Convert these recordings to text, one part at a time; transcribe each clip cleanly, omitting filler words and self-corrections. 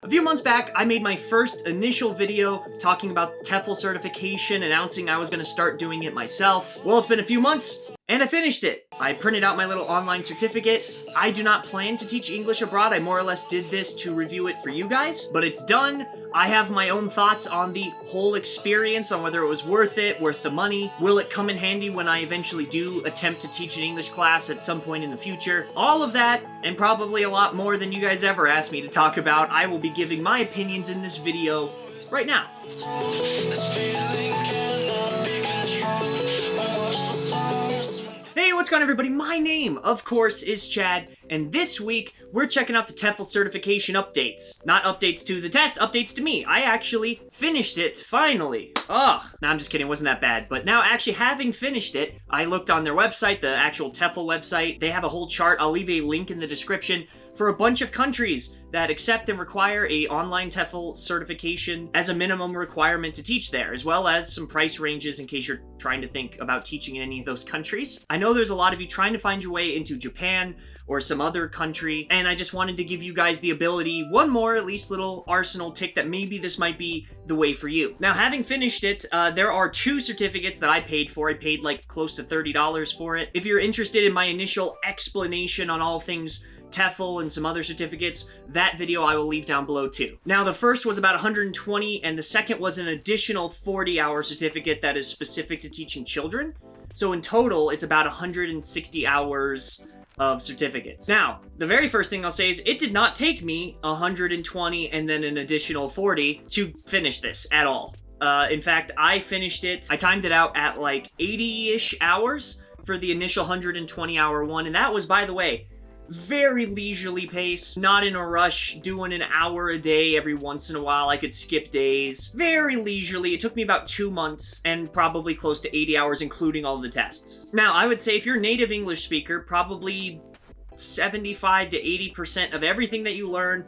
A few months back, I made my first initial video talking about TEFL certification, announcing I was going to start doing it myself. Well, it's been a few months, and I finished it. I printed out my little online certificate. I do not plan to teach English abroad. I more or less did this to review it for you guys, but it's done. I have my own thoughts on the whole experience, on whether it was worth it, worth the money. Will it come in handy when I eventually do attempt to teach an English class at some point in the future? All of that, and probably a lot more than you guys ever asked me to talk about, I will be giving my opinions in this video right now. Hey, what's going on, everybody? My name, of course, is Chad, and this week, we're checking out the TEFL certification updates. Not updates to the test, updates to me. I actually finished it, finally. Ugh. No, I'm just kidding, it wasn't that bad. But now, actually having finished it, I looked on their website, the actual TEFL website. They have a whole chart. I'll leave a link in the description for a bunch of countries that accept and require a online TEFL certification as a minimum requirement to teach there, as well as some price ranges in case you're trying to think about teaching in any of those countries. I know there's a lot of you trying to find your way into Japan or some other country, and I just wanted to give you guys the ability, one more at least little arsenal tick that maybe this might be the way for you. Now, having finished it, there are two certificates that I paid for. I paid like close to $30 for it. If you're interested in my initial explanation on all things TEFL and some other certificates, that video I will leave down below too. Now, the first was about 120, and the second was an additional 40-hour certificate that is specific to teaching children. So in total, it's about 160 hours of certificates. Now, the very first thing I'll say is it did not take me 120 and then an additional 40 to finish this at all. In fact, I finished it, I timed it out at like 80-ish hours for the initial 120-hour one, and that was, by the way, very leisurely pace, not in a rush, doing an hour a day every once in a while. I could skip days. Very leisurely. It took me about 2 months and probably close to 80 hours, including all the tests. Now, I would say if you're a native English speaker, probably 75 to 80% of everything that you learn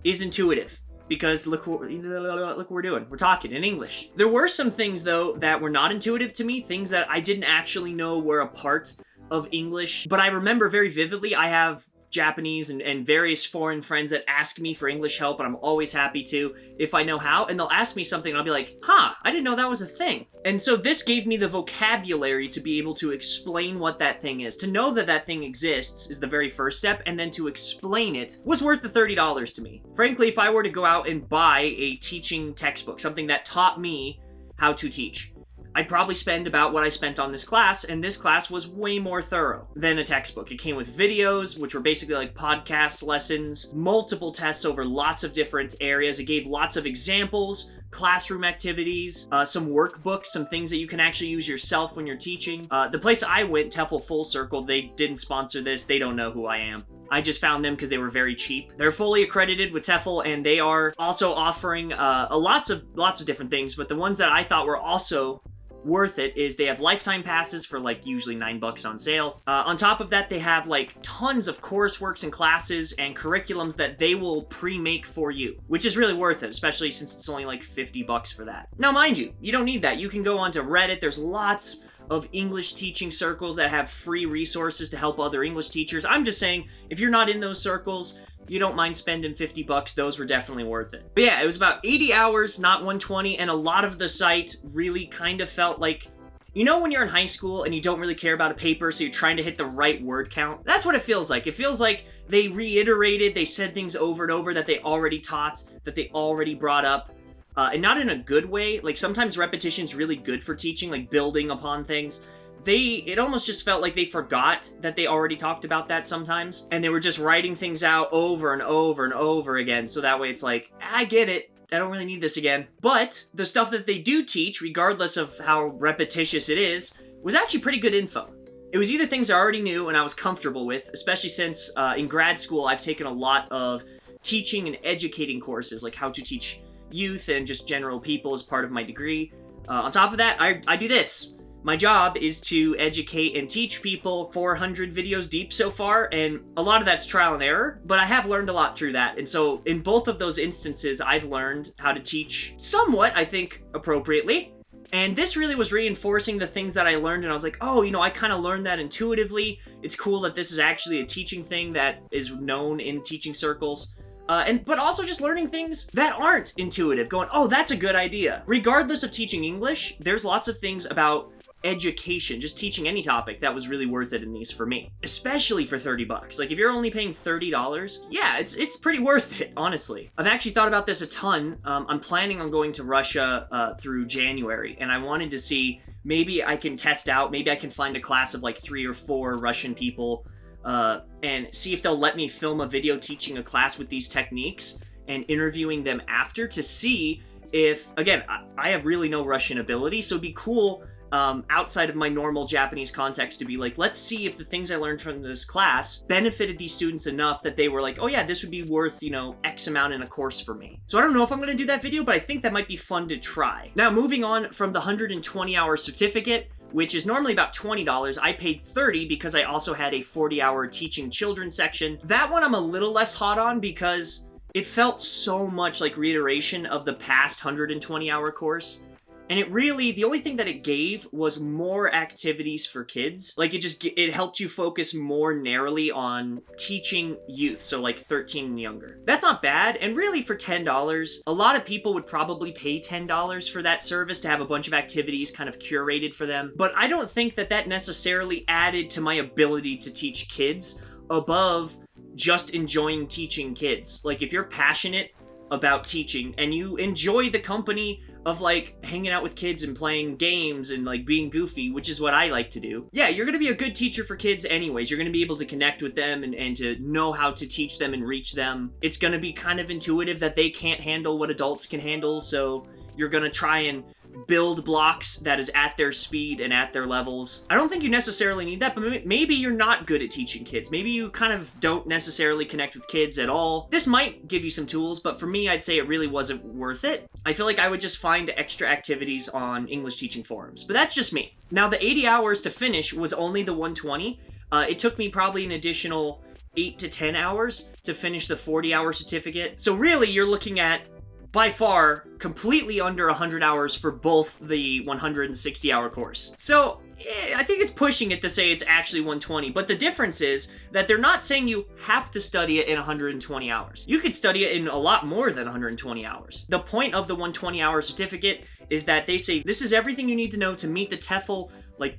is intuitive. Because look what we're doing. We're talking in English. There were some things, though, that were not intuitive to me, things that I didn't actually know were a part of English, but I remember very vividly. I have Japanese and various foreign friends that ask me for English help, and I'm always happy to if I know how, and they'll ask me something and I'll be like, huh, I didn't know that was a thing. And so this gave me the vocabulary to be able to explain what that thing is. To know that that thing exists is the very first step, and then to explain it was worth the $30 to me. Frankly, if I were to go out and buy a teaching textbook, something that taught me how to teach, I'd probably spend about what I spent on this class, and this class was way more thorough than a textbook. It came with videos, which were basically like podcast lessons, multiple tests over lots of different areas. It gave lots of examples, classroom activities, some workbooks, some things that you can actually use yourself when you're teaching. The place I went, TEFL Full Circle, they didn't sponsor this. They don't know who I am. I just found them because they were very cheap. They're fully accredited with TEFL, and they are also offering lots of different things, but the ones that I thought were also worth it is they have lifetime passes for like usually $9 on sale. On top of that, they have like tons of courseworks and classes and curriculums that they will pre-make for you, which is really worth it, especially since it's only like $50 for that. Now, mind you, you don't need that. You can go onto Reddit. There's lots of English teaching circles that have free resources to help other English teachers. I'm just saying, if you're not in those circles, you don't mind spending $50, those were definitely worth it. But yeah, it was about 80 hours, not 120, and a lot of the site really kind of felt like, you know when you're in high school and you don't really care about a paper, so you're trying to hit the right word count? That's what it feels like. It feels like they reiterated, they said things over and over that they already taught, that they already brought up. And not in a good way. Like, sometimes repetition's really good for teaching, like building upon things. It almost just felt like they forgot that they already talked about that sometimes, and they were just writing things out over and over and over again, so that way it's like, I get it, I don't really need this again. But the stuff that they do teach, regardless of how repetitious it is, was actually pretty good info. It was either things I already knew and I was comfortable with, especially since in grad school I've taken a lot of teaching and educating courses, like how to teach youth and just general people as part of my degree. On top of that, I do this. My job is to educate and teach people 400 videos deep so far, and a lot of that's trial and error, but I have learned a lot through that. And so in both of those instances, I've learned how to teach somewhat, I think, appropriately. And this really was reinforcing the things that I learned, and I was like, oh, you know, I kind of learned that intuitively. It's cool that this is actually a teaching thing that is known in teaching circles. but also just learning things that aren't intuitive, going, oh, that's a good idea. Regardless of teaching English, there's lots of things about education, just teaching any topic, that was really worth it in these for me, especially for 30 bucks. Like if you're only paying $30, yeah, it's pretty worth it, honestly. I've actually thought about this a ton. I'm planning on going to Russia through January, and I wanted to see, maybe I can test out, maybe I can find a class of like 3 or 4 Russian people and see if they'll let me film a video teaching a class with these techniques and interviewing them after to see if, again, I have really no Russian ability, so it'd be cool outside of my normal Japanese context to be like, let's see if the things I learned from this class benefited these students enough that they were like, oh yeah, this would be worth, you know, X amount in a course for me. So I don't know if I'm going to do that video, but I think that might be fun to try. Now, moving on from the 120-hour certificate, which is normally about $20, I paid $30 because I also had a 40-hour teaching children section. That one I'm a little less hot on because it felt so much like reiteration of the past 120-hour course. And it really, the only thing that it gave was more activities for kids. Like it helped you focus more narrowly on teaching youth, so like 13 and younger. That's not bad, and really for $10, a lot of people would probably pay $10 for that service to have a bunch of activities kind of curated for them. But I don't think that that necessarily added to my ability to teach kids above just enjoying teaching kids. Like if you're passionate about teaching and you enjoy the company of like hanging out with kids and playing games and like being goofy, which is what I like to do, yeah, you're gonna be a good teacher for kids anyways. You're gonna be able to connect with them and to know how to teach them and reach them. It's gonna be kind of intuitive that they can't handle what adults can handle, so you're gonna try and build blocks that is at their speed and at their levels. I don't think you necessarily need that, but maybe you're not good at teaching kids. Maybe you kind of don't necessarily connect with kids at all. This might give you some tools, but for me, I'd say it really wasn't worth it. I feel like I would just find extra activities on English teaching forums, but that's just me. Now, the 80 hours to finish was only the 120. It took me probably an additional 8 to 10 hours to finish the 40-hour certificate. So really, you're looking at, by far, completely under 100 hours for both the 160-hour course. So, I think it's pushing it to say it's actually 120, but the difference is that they're not saying you have to study it in 120 hours. You could study it in a lot more than 120 hours. The point of the 120-hour certificate is that they say this is everything you need to know to meet the TEFL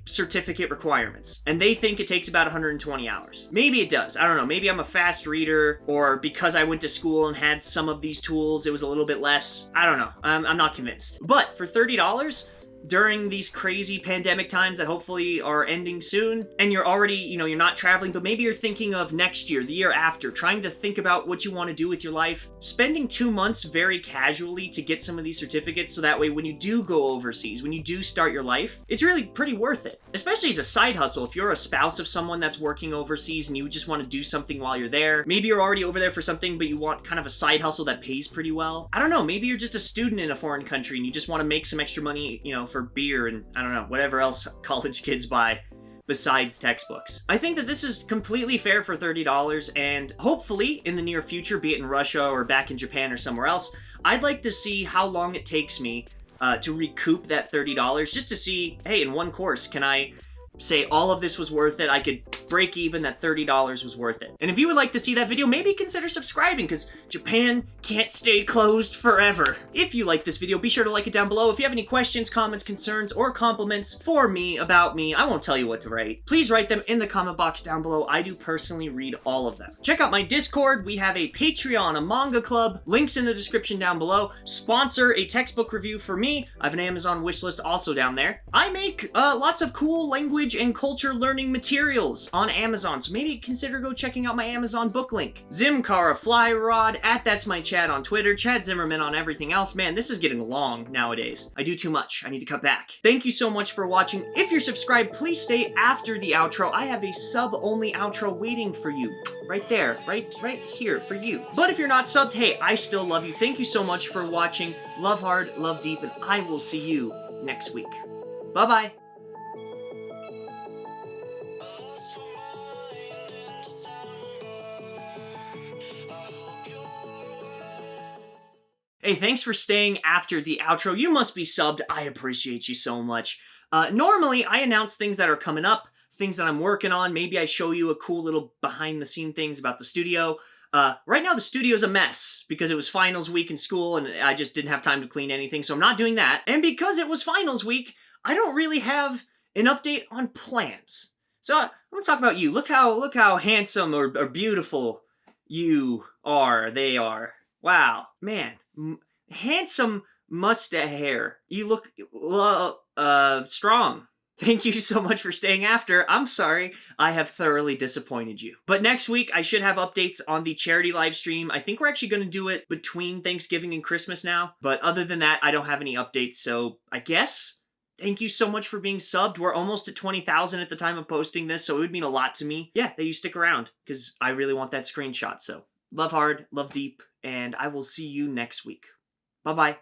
certificate requirements. And they think it takes about 120 hours. Maybe it does. I don't know. Maybe I'm a fast reader, or because I went to school and had some of these tools, it was a little bit less. I don't know. I'm not convinced. But for $30, during these crazy pandemic times that hopefully are ending soon, and you're already, you're not traveling, but maybe you're thinking of next year, the year after, trying to think about what you want to do with your life, spending 2 months very casually to get some of these certificates, so that way when you do go overseas, when you do start your life, it's really pretty worth it. Especially as a side hustle. If you're a spouse of someone that's working overseas and you just want to do something while you're there, maybe you're already over there for something, but you want kind of a side hustle that pays pretty well. I don't know, maybe you're just a student in a foreign country and you just want to make some extra money, for beer and, I don't know, whatever else college kids buy besides textbooks. I think that this is completely fair for $30, and hopefully in the near future, be it in Russia or back in Japan or somewhere else, I'd like to see how long it takes me to recoup that $30, just to see, hey, in one course, can I say all of this was worth it? I could break even, that $30 was worth it. And if you would like to see that video, maybe consider subscribing, because Japan can't stay closed forever. If you like this video, be sure to like it down below. If you have any questions, comments, concerns, or compliments for me, about me, I won't tell you what to write. Please write them in the comment box down below. I do personally read all of them. Check out my Discord. We have a Patreon, a manga club, links in the description down below. Sponsor a textbook review for me. I have an Amazon wishlist also down there. I make lots of cool language and culture learning materials on Amazon, so maybe consider go checking out my Amazon book link. Zimkara, Fly Rod, That's My Chad on Twitter, Chad Zimmerman on everything else. Man, this is getting long nowadays. I do too much. I need to cut back. Thank you so much for watching. If you're subscribed, please stay after the outro. I have a sub-only outro waiting for you. Right there, right here for you. But if you're not subbed, hey, I still love you. Thank you so much for watching. Love hard, love deep, and I will see you next week. Bye-bye. Hey, thanks for staying after the outro. You must be subbed. I appreciate you so much. Normally, I announce things that are coming up, things that I'm working on. Maybe I show you a cool little behind-the-scene things about the studio. Right now the studio's a mess because it was finals week in school and I just didn't have time to clean anything, so I'm not doing that. And because it was finals week, I don't really have an update on plans. So I'm gonna talk about you. Look how handsome or beautiful you are. They are. Wow, man, handsome mustache hair. You look strong. Thank you so much for staying after. I'm sorry I have thoroughly disappointed you. But next week, I should have updates on the charity live stream. I think we're actually going to do it between Thanksgiving and Christmas now. But other than that, I don't have any updates. So I guess thank you so much for being subbed. We're almost at 20,000 at the time of posting this, so it would mean a lot to me. Yeah, that you stick around because I really want that screenshot. So love hard, love deep, and I will see you next week. Bye-bye.